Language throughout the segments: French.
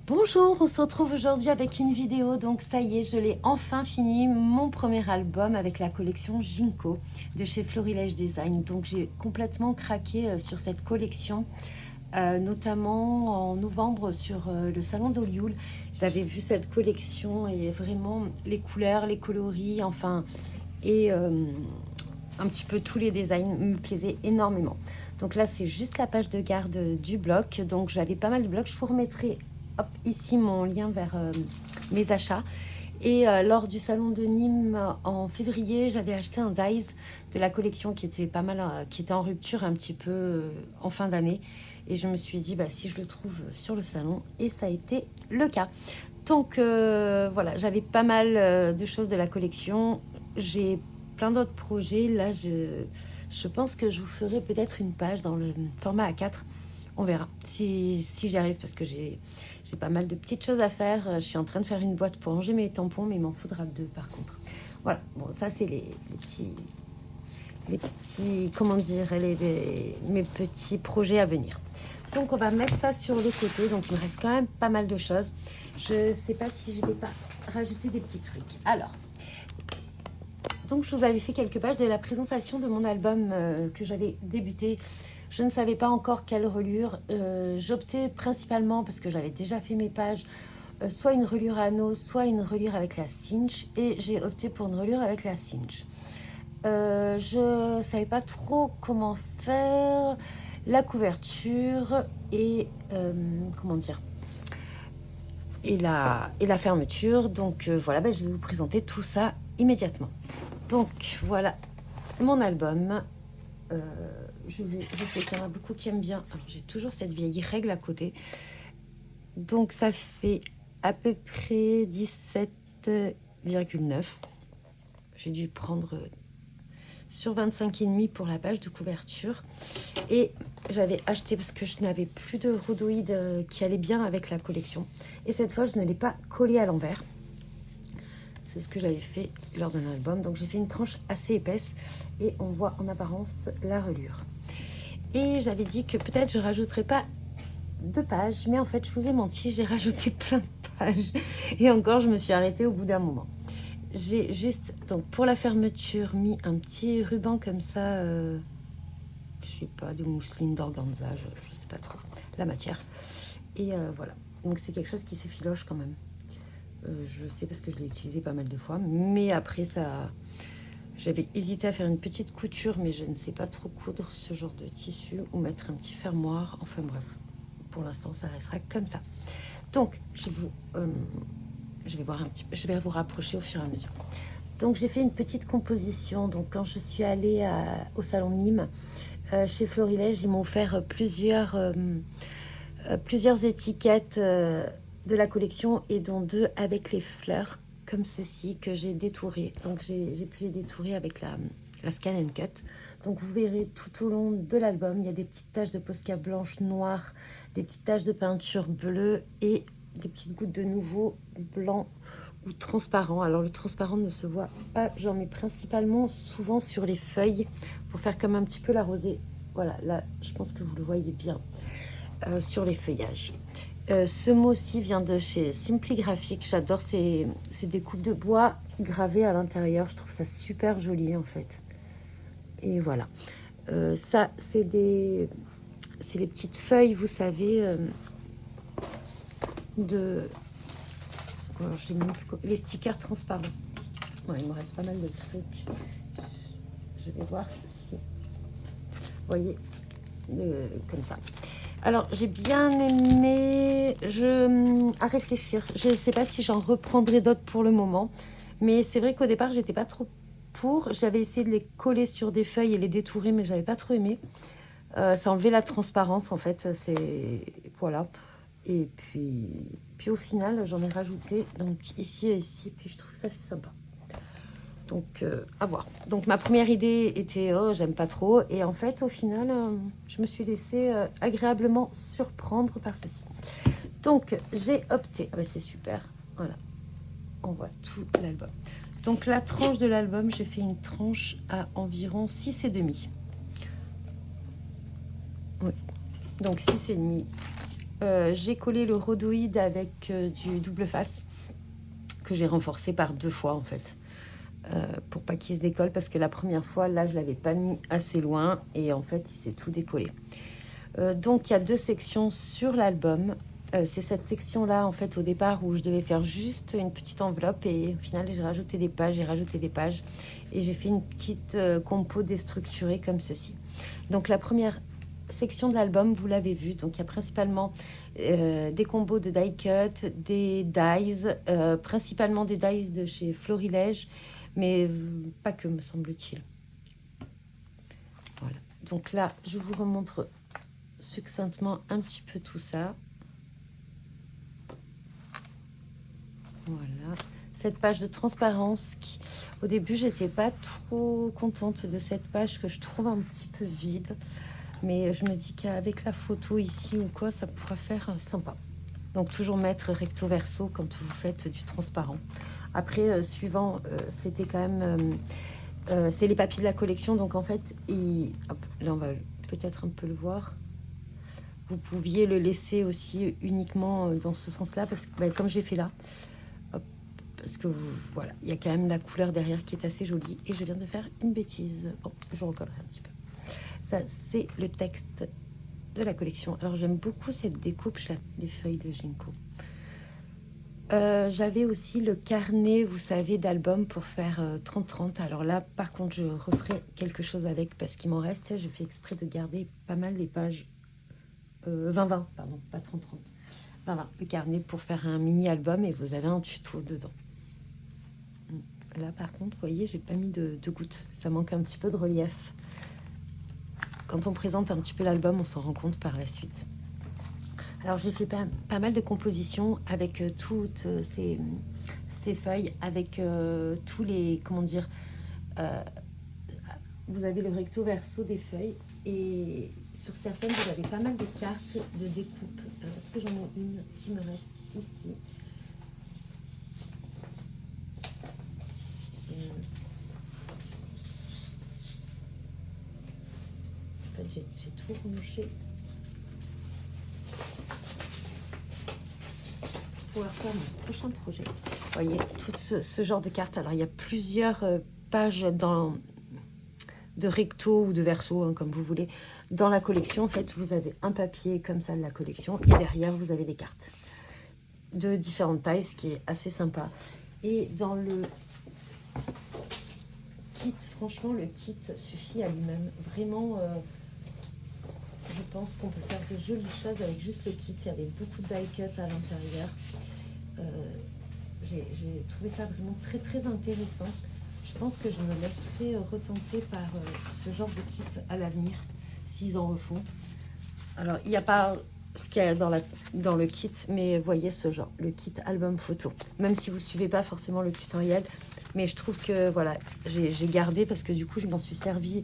Bonjour, on se retrouve aujourd'hui avec une vidéo. Donc ça y est, je l'ai enfin fini, mon premier album avec la collection Ginko de chez Florilège Design. Donc j'ai complètement craqué sur cette collection, notamment en novembre sur le salon d'Olioul. J'avais vu cette collection et vraiment les couleurs, les coloris, enfin, et un petit peu tous les designs me plaisaient énormément. Donc là, c'est juste la page de garde du bloc. Donc j'avais pas mal de blocs, je vous remettrai hop, ici mon lien vers mes achats. Et lors du salon de Nîmes en février, j'avais acheté un Dies de la collection qui était pas mal, qui était en rupture un petit peu en fin d'année. Et je me suis dit, bah, si je le trouve sur le salon, et ça a été le cas. Donc voilà, j'avais pas mal de choses de la collection. J'ai plein d'autres projets. Là, je pense que je vous ferai peut-être une page dans le format A4. On verra si j'y arrive parce que j'ai pas mal de petites choses à faire. Je suis en train de faire une boîte pour ranger mes tampons, mais il m'en faudra 2 par contre. Voilà, bon, ça c'est les petits, comment dire, mes petits projets à venir. Donc on va mettre ça sur le côté. Donc il me reste quand même pas mal de choses. Je sais pas si je vais pas rajouter des petits trucs. Alors, donc je vous avais fait quelques pages de la présentation de mon album que j'avais débuté. Je ne savais pas encore quelle relure. J'optais principalement, parce que j'avais déjà fait mes pages, soit une relure anneau, soit une relure avec la cinch. Et j'ai opté pour une relure avec la cinch. Je ne savais pas trop comment faire la couverture et comment dire, et la fermeture. Donc voilà, ben, je vais vous présenter tout ça immédiatement. Donc voilà mon album. Je sais qu'il y en a beaucoup qui aiment bien. J'ai toujours cette vieille règle à côté. Donc ça fait à peu près 17,9. J'ai dû prendre sur 25,5 pour la page de couverture. Et j'avais acheté parce que je n'avais plus de rhodoïde qui allait bien avec la collection. Et cette fois, je ne l'ai pas collé à l'envers. C'est ce que j'avais fait lors d'un album. Donc j'ai fait une tranche assez épaisse et on voit en apparence la relure. Et j'avais dit que peut-être je rajouterais pas 2 pages, mais en fait je vous ai menti, j'ai rajouté plein de pages. Et encore, je me suis arrêtée au bout d'un moment. J'ai juste, donc pour la fermeture, mis un petit ruban comme ça, je sais pas, de mousseline, d'organza, je sais pas trop la matière. Et voilà, donc c'est quelque chose qui s'effiloche quand même. Je sais parce que je l'ai utilisé pas mal de fois, mais après ça, j'avais hésité à faire une petite couture, mais je ne sais pas trop coudre ce genre de tissu ou mettre un petit fermoir. Enfin bref, pour l'instant ça restera comme ça. Donc je vais voir un petit peu, je vais vous rapprocher au fur et à mesure. Donc j'ai fait une petite composition. Donc quand je suis allée au salon de Nîmes, chez Florilège, ils m'ont offert plusieurs étiquettes de la collection et dont 2 avec les fleurs comme ceci que j'ai détouré. Donc j'ai pu les détourer avec la Scan and Cut. Donc vous verrez tout au long de l'album, il y a des petites taches de Posca blanche, noire, des petites taches de peinture bleue et des petites gouttes de nouveau blanc ou transparent. Alors le transparent ne se voit pas, j'en mets principalement souvent sur les feuilles pour faire comme un petit peu la rosée. Voilà, là je pense que vous le voyez bien sur les feuillages. Ce mot-ci vient de chez Simply Graphic. J'adore ces découpes de bois gravées à l'intérieur. Je trouve ça super joli en fait. Et voilà. Ça, c'est les petites feuilles, vous savez, j'ai même plus les stickers transparents. Ouais, il me reste pas mal de trucs. Je vais voir si vous voyez, comme ça. Alors, j'ai bien aimé, à réfléchir. Je ne sais pas si j'en reprendrai d'autres pour le moment. Mais c'est vrai qu'au départ, j'étais pas trop pour. J'avais essayé de les coller sur des feuilles et les détourer, mais j'avais pas trop aimé. Ça enlevait la transparence, en fait. Voilà. Et puis au final, j'en ai rajouté. Donc, ici et ici. Puis, je trouve que ça fait sympa. Donc, à voir. Donc, ma première idée était, oh, j'aime pas trop. Et en fait, au final, je me suis laissée agréablement surprendre par ceci. Donc, j'ai opté. Ah ben, c'est super. Voilà. On voit tout l'album. Donc, la tranche de l'album, j'ai fait une tranche à environ 6,5. Oui. Donc, 6,5 J'ai collé le rhodoïde avec du double face que j'ai renforcé par 2 fois en fait. Pour pas qu'il se décolle parce que la première fois là je l'avais pas mis assez loin et en fait il s'est tout décollé. Donc il y a 2 sections sur l'album. C'est cette section là en fait au départ où je devais faire juste une petite enveloppe et au final j'ai rajouté des pages et j'ai fait une petite compo déstructurée comme ceci. Donc la première section de l'album vous l'avez vu, donc il y a principalement des combos de die cut, des dies, principalement des dies de chez Florilège, mais pas que me semble-t-il. Voilà, donc là je vous remontre succinctement un petit peu tout ça. Voilà, cette page de transparence qui, au début, j'étais pas trop contente de cette page que je trouve un petit peu vide, mais je me dis qu'avec la photo ici ou quoi, ça pourra faire sympa. Donc toujours mettre recto verso quand vous faites du transparent. Après, suivant, c'était quand même, c'est les papiers de la collection, donc en fait, hop, là on va peut-être un peu le voir. Vous pouviez le laisser aussi uniquement dans ce sens-là, parce que comme j'ai fait là. Parce que voilà, il y a quand même la couleur derrière qui est assez jolie. Et je viens de faire une bêtise. Bon, je recollerai un petit peu. Ça, c'est le texte de la collection. Alors, j'aime beaucoup cette découpe, les feuilles de ginkgo. J'avais aussi le carnet, vous savez, d'album pour faire 30-30. Alors là, par contre, je referai quelque chose avec parce qu'il m'en reste. Je fais exprès de garder pas mal les pages 20-20, pardon, pas 30-30. 20-20, le carnet pour faire un mini-album et vous avez un tuto dedans. Là, par contre, vous voyez, j'ai pas mis de gouttes. Ça manque un petit peu de relief. Quand on présente un petit peu l'album, on s'en rend compte par la suite. Alors, j'ai fait pas mal de compositions avec toutes ces feuilles, avec tous les... Comment dire vous avez le recto verso des feuilles. Et sur certaines, vous avez pas mal de cartes de découpe. Alors, est-ce que j'en ai une qui me reste ici ? J'ai tout rangé pour pouvoir faire mon prochain projet. Vous voyez, tout ce genre de cartes. Alors, il y a plusieurs pages de recto ou de verso, hein, comme vous voulez. Dans la collection, en fait, vous avez un papier comme ça de la collection et derrière, vous avez des cartes de différentes tailles, ce qui est assez sympa. Et dans le kit, franchement, le kit suffit à lui-même. Vraiment... je pense qu'on peut faire de jolies choses avec juste le kit. Il y avait beaucoup de die cut à l'intérieur. J'ai trouvé ça vraiment très très intéressant. Je pense que je me laisserai retenter par ce genre de kit à l'avenir, s'ils en refont. Alors, il n'y a pas ce qu'il y a dans le kit, mais voyez ce genre, le kit album photo. Même si vous ne suivez pas forcément le tutoriel, mais je trouve que voilà, j'ai gardé parce que du coup, je m'en suis servi...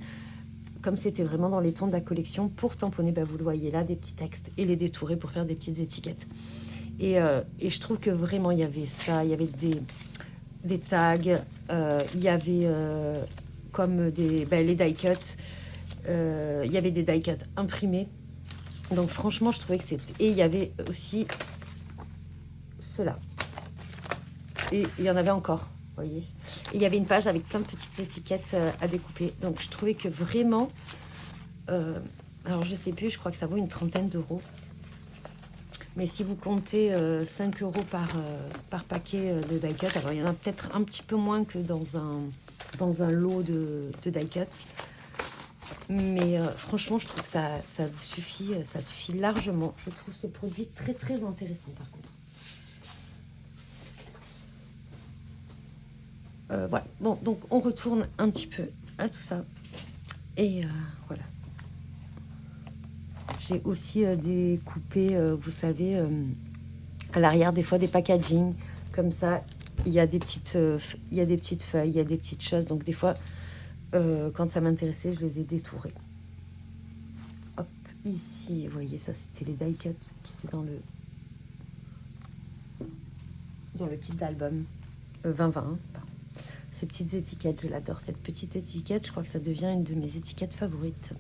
Comme c'était vraiment dans les tons de la collection, pour tamponner, vous le voyez là, des petits textes et les détourer pour faire des petites étiquettes. Et je trouve que vraiment, il y avait ça, il y avait des tags, il y avait comme les die cuts, il y avait des die cuts imprimés. Donc franchement, je trouvais que c'était... Et il y avait aussi cela. Et il y en avait encore. Voyez. Et il y avait une page avec plein de petites étiquettes à découper. Donc je trouvais que vraiment, alors je sais plus, je crois que ça vaut une 30aine d'euros. Mais si vous comptez 5 euros par paquet de die cut, alors il y en a peut-être un petit peu moins que dans un lot de die cut. Mais franchement, je trouve que ça vous suffit, ça suffit largement. Je trouve ce produit très très intéressant par contre. Voilà, bon, donc on retourne un petit peu à tout ça. Et voilà. J'ai aussi des coupés, vous savez, à l'arrière, des fois des packaging. Comme ça, il y a des petites feuilles, il y a des petites choses. Donc des fois, quand ça m'intéressait, je les ai détourées. Hop, ici, vous voyez, ça c'était les die cuts qui étaient dans le kit d'album 2020. Ces petites étiquettes, je l'adore. Cette petite étiquette, je crois que ça devient une de mes étiquettes favorites.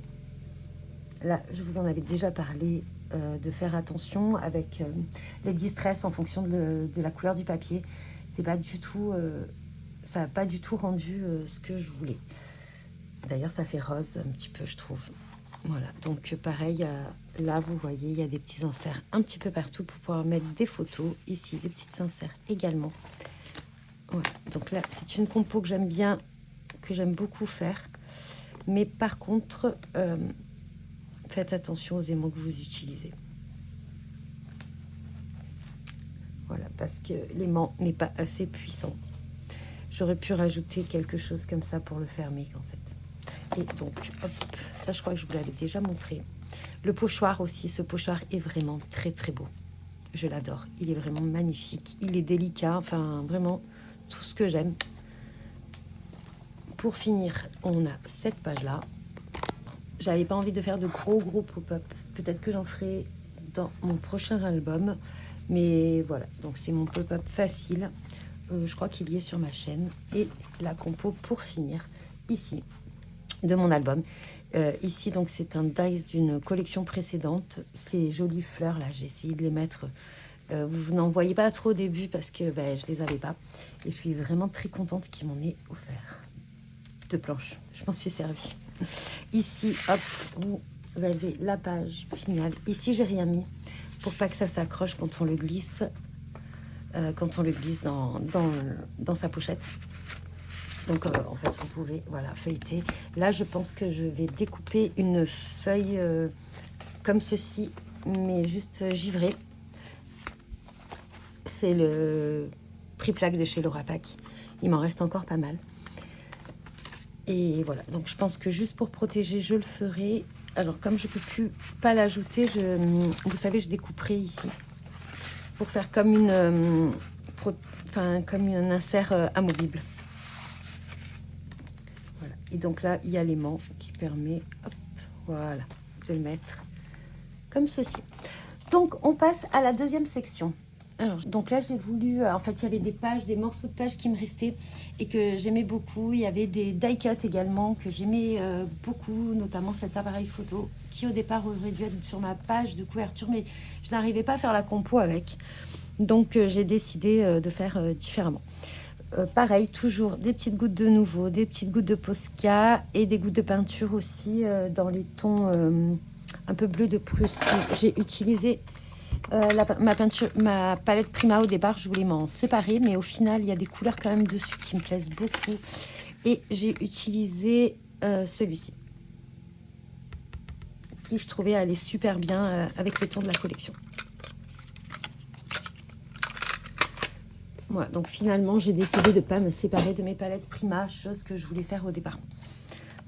Là, je vous en avais déjà parlé de faire attention avec les distress en fonction de la couleur du papier. C'est pas du tout, ça n'a pas du tout rendu ce que je voulais. D'ailleurs, ça fait rose un petit peu, je trouve. Voilà, donc pareil, là, vous voyez, il y a des petits inserts un petit peu partout pour pouvoir mettre des photos. Ici, des petites inserts également. Voilà, donc là, c'est une compo que j'aime bien, que j'aime beaucoup faire. Mais par contre, faites attention aux aimants que vous utilisez. Voilà, parce que l'aimant n'est pas assez puissant. J'aurais pu rajouter quelque chose comme ça pour le fermer, en fait. Et donc, hop, ça, je crois que je vous l'avais déjà montré. Le pochoir aussi, ce pochoir est vraiment très, très beau. Je l'adore. Il est vraiment magnifique. Il est délicat, enfin, vraiment, tout ce que j'aime. Pour finir, on a cette page-là. J'avais pas envie de faire de gros pop-up. Peut-être que j'en ferai dans mon prochain album. Mais voilà, donc c'est mon pop-up facile. Je crois qu'il y est sur ma chaîne. Et la compo pour finir, ici, de mon album. Ici, donc, c'est un dice d'une collection précédente. Ces jolies fleurs, là, j'ai essayé de les mettre. Vous n'en voyez pas trop au début parce que je les avais pas. Et je suis vraiment très contente qu'il m'en ait offert. 2 planches, je m'en suis servie. Ici, hop, vous avez la page finale. Ici, j'ai rien mis pour pas que ça s'accroche quand on le glisse. Dans sa pochette. Donc, en fait, vous pouvez, voilà, feuilleter. Là, je pense que je vais découper une feuille comme ceci, mais juste givrée. C'est le prix plaque de chez Laura Pack. Il m'en reste encore pas mal. Et voilà, donc je pense que juste pour protéger, je le ferai. Alors, comme je ne peux plus pas l'ajouter, vous savez, je découperai ici. Pour faire comme comme un insert amovible. Voilà. Et donc là, il y a l'aimant qui permet, hop, voilà, de le mettre comme ceci. Donc, on passe à la deuxième section. Alors, donc là, j'ai voulu... en fait, il y avait des pages, des morceaux de pages qui me restaient et que j'aimais beaucoup. Il y avait des die cuts également que j'aimais beaucoup, notamment cet appareil photo qui, au départ, aurait dû être sur ma page de couverture, mais je n'arrivais pas à faire la compo avec. Donc, j'ai décidé de faire différemment. Pareil, toujours des petites gouttes de Nouveau, des petites gouttes de Posca et des gouttes de peinture aussi dans les tons un peu bleu de Prusse. J'ai utilisé ma palette Prima au départ, je voulais m'en séparer, mais au final, il y a des couleurs quand même dessus qui me plaisent beaucoup. Et j'ai utilisé celui-ci, qui je trouvais aller super bien avec les tons de la collection. Voilà, donc finalement, j'ai décidé de ne pas me séparer de mes palettes Prima, chose que je voulais faire au départ.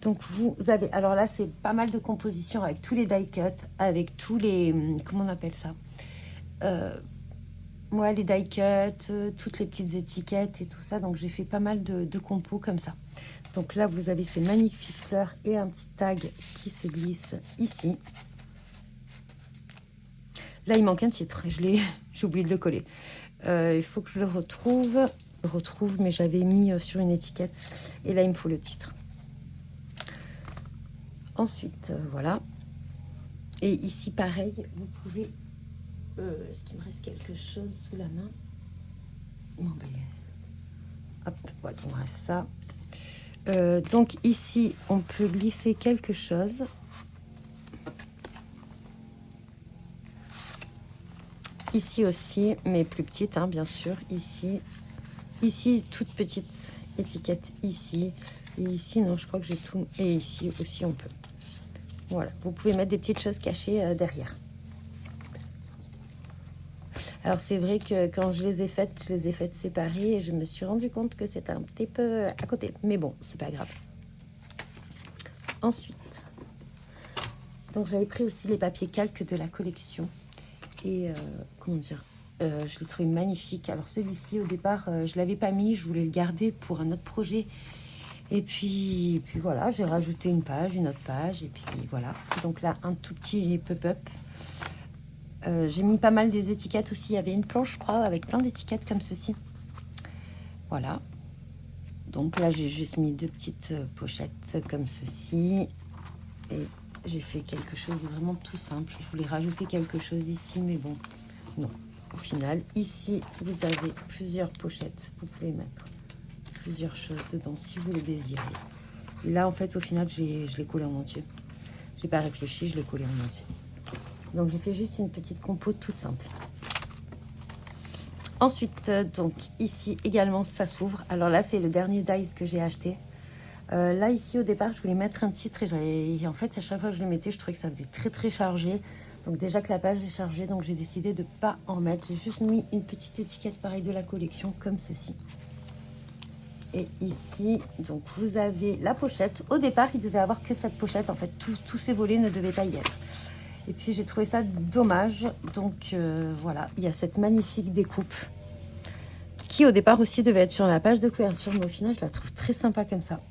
Donc vous avez, alors là, c'est pas mal de compositions avec tous les die cuts, avec tous les, comment on appelle ça, les die cuts, toutes les petites étiquettes et tout ça. Donc j'ai fait pas mal de compos comme ça. Donc là, vous avez ces magnifiques fleurs et un petit tag qui se glisse ici. Là, il manque un titre, j'ai oublié de le coller. Il faut que je le retrouve, mais j'avais mis sur une étiquette. Et là, il me faut le titre. Ensuite, voilà. Et ici, pareil, vous pouvez... Est-ce qu'il me reste quelque chose sous la main? Bon, hop, voilà, il me reste ça. Donc ici, on peut glisser quelque chose. Ici aussi, mais plus petite, hein, bien sûr. Ici, toute petite étiquette ici. Et ici, non, je crois que j'ai tout. Et ici aussi, on peut. Voilà, vous pouvez mettre des petites choses cachées derrière. Alors, c'est vrai que quand je les ai faites séparées et je me suis rendu compte que c'était un petit peu à côté. Mais bon, c'est pas grave. Ensuite, donc j'avais pris aussi les papiers calques de la collection. Et comment dire, je l'ai trouvé magnifique. Alors celui-ci, au départ, je l'avais pas mis, je voulais le garder pour un autre projet. Et puis voilà, j'ai rajouté une page, une autre page, et puis voilà. Donc là, un tout petit pop-up. J'ai mis pas mal des étiquettes aussi. Il y avait une planche, je crois, avec plein d'étiquettes comme ceci. Voilà. Donc là, j'ai juste mis 2 petites pochettes comme ceci. Et j'ai fait quelque chose de vraiment tout simple. Je voulais rajouter quelque chose ici, mais bon, non. Au final, ici, vous avez plusieurs pochettes. Vous pouvez mettre plusieurs choses dedans si vous le désirez. Et là, en fait, au final, je l'ai collé en entier. J'ai pas réfléchi, je l'ai collé en entier. Donc, j'ai fait juste une petite compo toute simple. Ensuite, donc, ici, également, ça s'ouvre. Alors là, c'est le dernier dies que j'ai acheté. Là, ici, au départ, je voulais mettre un titre et en fait, à chaque fois que je le mettais, je trouvais que ça faisait très, très chargé. Donc déjà que la page est chargée, donc j'ai décidé de ne pas en mettre. J'ai juste mis une petite étiquette pareille de la collection, comme ceci. Et ici, donc vous avez la pochette. Au départ, il devait avoir que cette pochette. En fait, tous ces volets ne devaient pas y être. Et puis, j'ai trouvé ça dommage. Donc, voilà, il y a cette magnifique découpe qui, au départ, aussi devait être sur la page de couverture. Mais au final, je la trouve très sympa comme ça.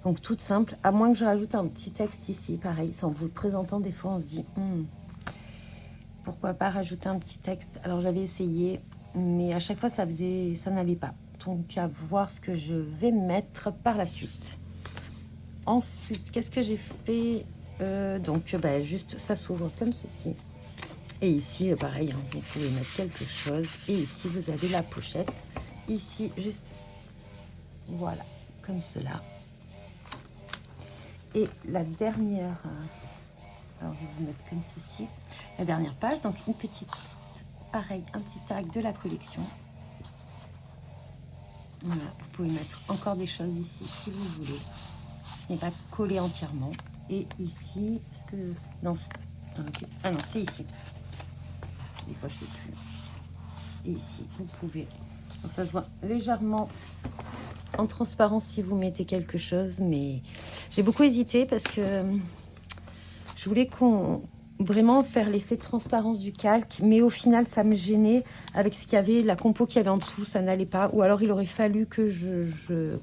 Donc, toute simple. À moins que je rajoute un petit texte ici. Pareil, sans vous le présentant, des fois, on se dit... pourquoi pas rajouter un petit texte. Alors, j'avais essayé, mais à chaque fois, ça n'allait pas. Donc, à voir ce que je vais mettre par la suite. Ensuite, qu'est-ce que j'ai fait donc, juste, ça s'ouvre comme ceci. Et ici, pareil, hein, vous pouvez mettre quelque chose. Et ici, vous avez la pochette. Ici, juste, voilà, comme cela. Et la dernière... alors, je vais vous mettre comme ceci. La dernière page, donc une petite... pareil, un petit tag de la collection. Voilà, vous pouvez mettre encore des choses ici si vous voulez. Ce n'est pas collé entièrement. Et ici, est-ce que... non, okay. Ah non, c'est ici. Des fois, je ne sais plus. Et ici, vous pouvez... alors, ça se voit légèrement en transparence si vous mettez quelque chose. Mais j'ai beaucoup hésité parce que je voulais vraiment faire l'effet de transparence du calque, mais au final ça me gênait avec ce qu'il y avait, la compo qu'il y avait en dessous, ça n'allait pas, ou alors il aurait fallu que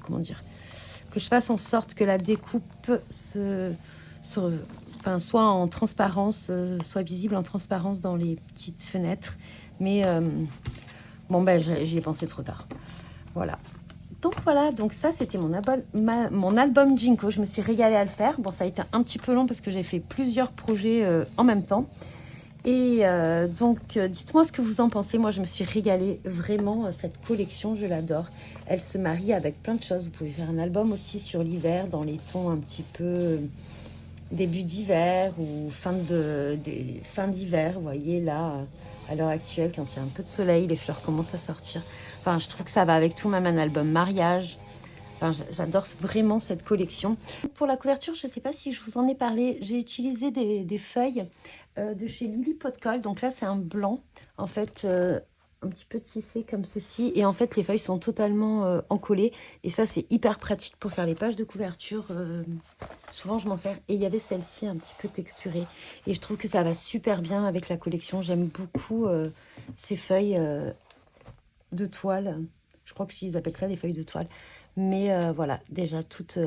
comment dire, que je fasse en sorte que la découpe soit en transparence, soit visible en transparence dans les petites fenêtres, mais bon j'y ai pensé trop tard. Voilà. Donc voilà, donc ça c'était mon album Jinko. Je me suis régalée à le faire. Bon, ça a été un petit peu long parce que j'ai fait plusieurs projets en même temps. Et donc dites-moi ce que vous en pensez. Moi je me suis régalée vraiment. Cette collection, je l'adore. Elle se marie avec plein de choses. Vous pouvez faire un album aussi sur l'hiver dans les tons un petit peu début d'hiver ou fin d'hiver. Vous voyez là, à l'heure actuelle, quand il y a un peu de soleil, les fleurs commencent à sortir. Enfin, je trouve que ça va avec tout, même un album mariage. Enfin, j'adore vraiment cette collection. Pour la couverture, je ne sais pas si je vous en ai parlé, j'ai utilisé des feuilles de chez Lily Pot de Colle. Donc là, c'est un blanc, en fait, un petit peu tissé comme ceci. Et en fait, les feuilles sont totalement encollées. Et ça, c'est hyper pratique pour faire les pages de couverture. Souvent, je m'en sers. Et il y avait celle-ci un petit peu texturée. Et je trouve que ça va super bien avec la collection. J'aime beaucoup ces feuilles de toile. Je crois qu'ils appellent ça des feuilles de toile. Mais voilà, déjà toutes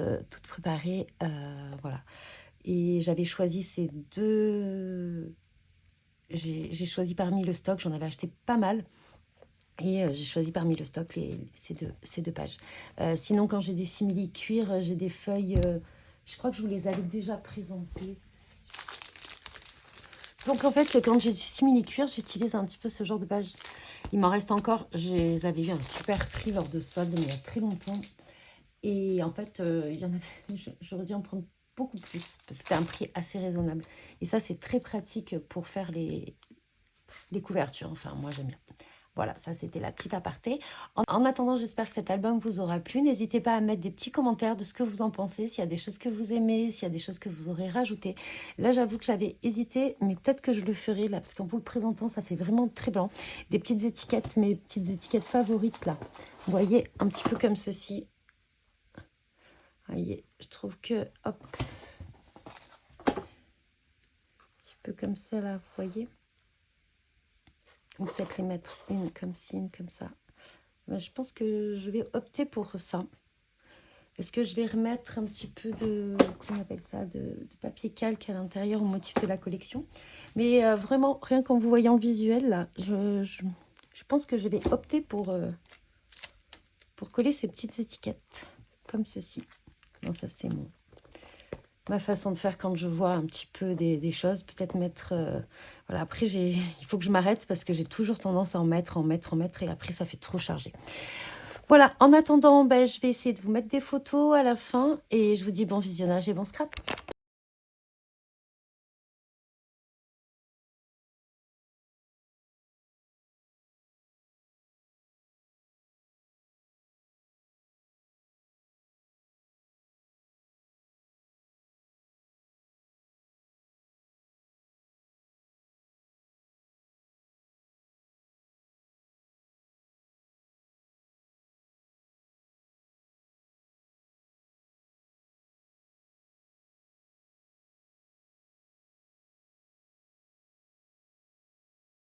préparées. Voilà. Et j'avais choisi ces deux... J'ai choisi parmi le stock. J'en avais acheté pas mal. Et j'ai choisi parmi le stock ces deux pages. Sinon, quand j'ai du simili-cuir, j'ai des feuilles... je crois que je vous les avais déjà présentées. Donc, en fait, quand j'ai du simili-cuir, j'utilise un petit peu ce genre de page. Il m'en reste encore. Je les avais eu un super prix lors de soldes, mais il y a très longtemps. Et en fait, il y en avait, j'aurais dû en prendre beaucoup plus. Parce que c'était un prix assez raisonnable. Et ça, c'est très pratique pour faire les couvertures. Enfin, moi, j'aime bien. Voilà, ça c'était la petite aparté. En attendant, j'espère que cet album vous aura plu. N'hésitez pas à mettre des petits commentaires de ce que vous en pensez, s'il y a des choses que vous aimez, s'il y a des choses que vous aurez rajoutées. Là, j'avoue que j'avais hésité, mais peut-être que je le ferai là, parce qu'en vous le présentant, ça fait vraiment très blanc. Des petites étiquettes, mes petites étiquettes favorites là. Vous voyez, un petit peu comme ceci. Vous voyez, je trouve que, hop, un petit peu comme ça là, vous voyez. Ou peut-être les mettre une comme ci, une comme ça. Mais je pense que je vais opter pour ça. Est-ce que je vais remettre un petit peu de, comment on appelle ça, de papier calque à l'intérieur au motif de la collection. Mais vraiment, rien qu'en vous voyant visuel, là, je pense que je vais opter pour coller ces petites étiquettes, comme ceci. Non, ça c'est mon... ma façon de faire quand je vois un petit peu des choses. Peut-être mettre... voilà, après, il faut que je m'arrête parce que j'ai toujours tendance à en mettre, et après, ça fait trop chargé. Voilà, en attendant, ben, je vais essayer de vous mettre des photos à la fin et je vous dis bon visionnage et bon scrap.